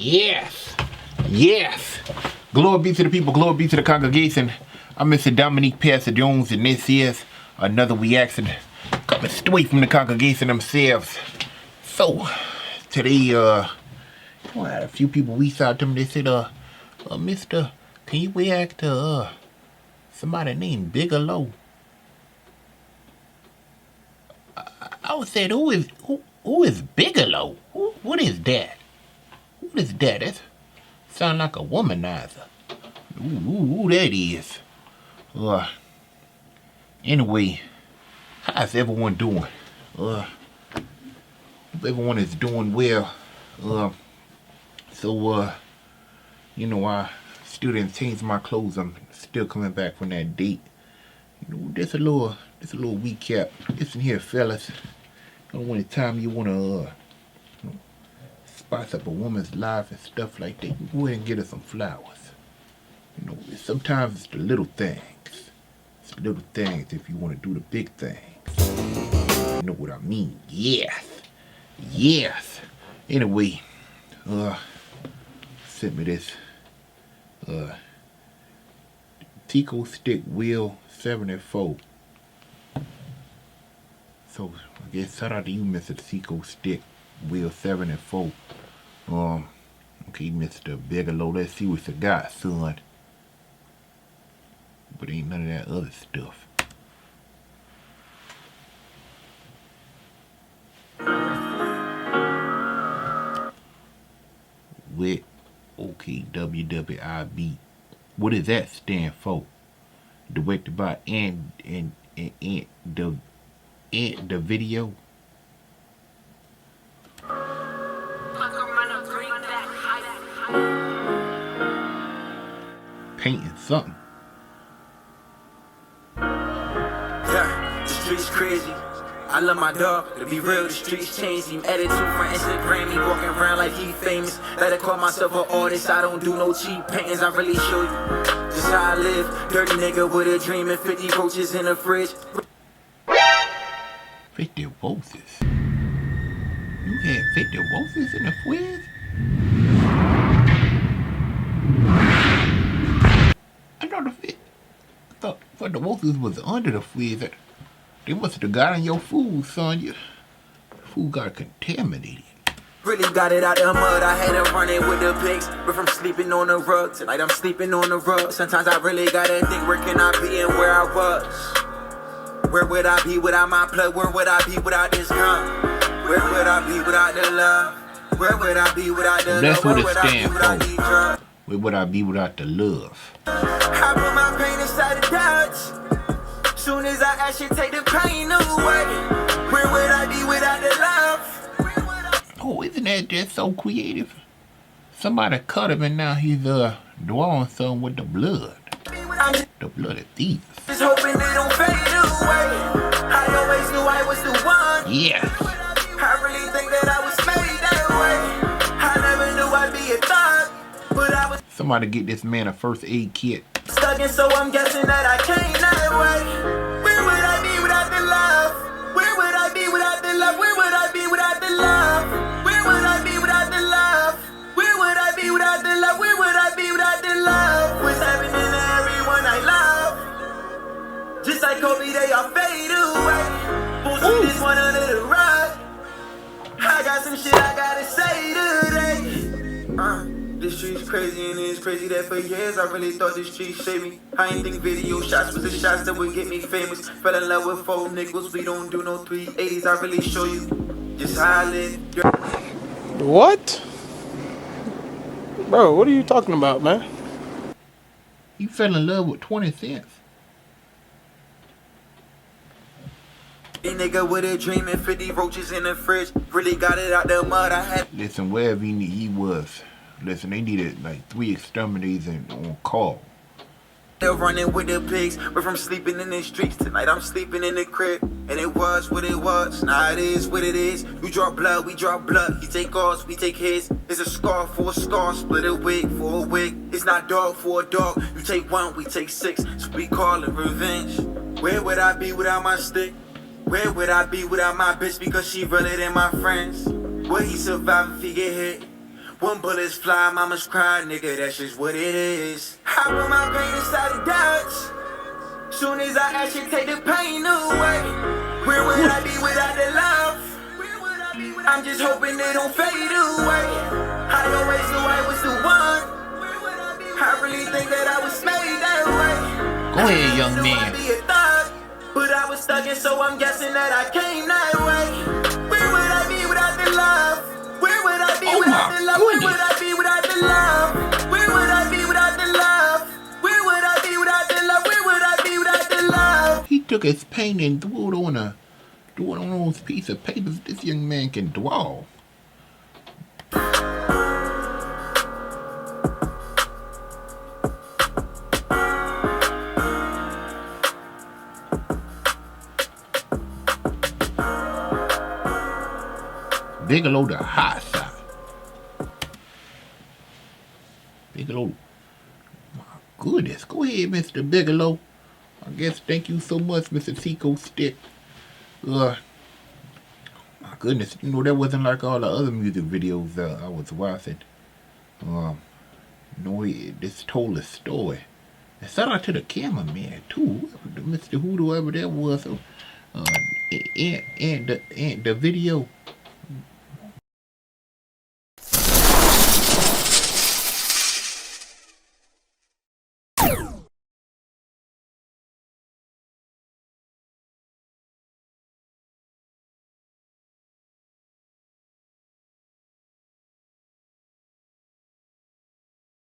Yes. Yes. Glory be to the people. Glory be to the congregation. I'm Mr. Dominique Pastordomjones, and this is another reaction coming straight from the congregation themselves. So, today, I had a few people reach out to me. They said, Mr., can you react to, somebody named Bigalow? I was saying, who is Bigalow? What is that? What is that? That sound like a womanizer. Ooh, that is. Anyway, how's everyone doing? Hope everyone is doing well. You know, I still didn't change my clothes. I'm still coming back from that date. You know, just a little recap. Listen here, fellas. Anytime you wanna spice up a woman's life and stuff like that, you go ahead and get her some flowers. You know, sometimes it's the little things. It's the little things if you want to do the big things. You know what I mean? Yes. Yes. Anyway, sent me this Tico stick wheel 74. So I guess shout out to you, Mr. Tico stick wheel 74. Okay, Mr. Bigalow, let's see what you got, son. But ain't none of that other stuff. With okay, WWIB. What does that stand for? Directed by and the video. Painting something. Yeah, the streets crazy. I love my dog, to be real, the streets change him. Attitude for Instagram, he walking around like he famous. Better call myself an artist, I don't do no cheap paintings, I really show you just how I live. Dirty nigga with a dream and 50 roaches in the fridge. 50 roaches? You had 50 roaches in the fridge? I thought the roaches was under the fridge. They must have got in your food, son. Your food got contaminated. Really got it out the mud, I had to run it with the pigs. But from sleeping on the rug, tonight I'm sleeping on the rug. Sometimes I really gotta think, where can I be and where I was? Where would I be without my plug? Where would I be without this gun? Where would I be without the love? Where would I be without the love? That's what it stands for. Where would I be without the love? I put my pain inside the Dutch. Soon as I ask you, take the pain away. Where would I be without the love? Oh, isn't that just so creative? Somebody cut him and now he's drawing something with the blood. The blood of Jesus. Just hoping they don't fade away. I always knew I was the one. Yeah. I really think that I was made that way. I never knew I'd be a thug, but I was. Somebody get this man a first aid kit. Stuck in, so I'm guessing that I came that way. Where would I be without the love? Where would I be without the love? Where would I be without the love? Where would I be without the love? Where would I be without the love? Where would I be without the love? What's happening to everyone I love? Just like Kobe, they all fade away. Won't see this one under the rug. I got some shit I gotta say today. This street's crazy, and it's crazy that for years I really thought this street shaped me. I ain't think video shots was the shots that would get me famous. Fell in love with 4 nickels, we don't do no 380s. I really show you just how I live. What? Bro, what are you talking about, man? You fell in love with 20 cents. Nigga with a dream and 50 roaches in the fridge. Really got it out the mud. I had. Listen, wherever he was. Listen, they needed like 3 exterminators on call. They're running with the pigs, but from sleeping in the streets, tonight I'm sleeping in the crib. And it was what it was, now it is what it is. You draw blood, we draw blood. He take ours, we take his. It's a scar for a scar, split a wig for a wig. It's not dog for a dog. You take 1, we take 6, so we call it revenge. Where would I be without my stick? Where would I be without my bitch? Because she realer than my friends. Will he survive if he get hit? When bullets fly, mamas cry, nigga, that's just what it is. I put my pain inside the Dodge. Soon as I actually take the pain away, where would I be without the love? I'm just hoping they don't fade away. I always knew I was the one. I really think that I was made that way. Go ahead, young man. But I was stuck in, so I'm guessing that I came that way. Where would I be without the love? Where would I be without the love? Where would I be without the love? Where would I be without the love? Where would I be without the love? Where would I be without the love? He took his paint and threw it on those piece of papers. This young man can draw. Bigalow the hot shot. Bigalow. My goodness. Go ahead, Mr. Bigalow. I guess thank you so much, Mr. Tico Stick. My goodness. You know, that wasn't like all the other music videos I was watching. This told a story. And shout out to the cameraman, too. Mr. Whoever that was. And the video.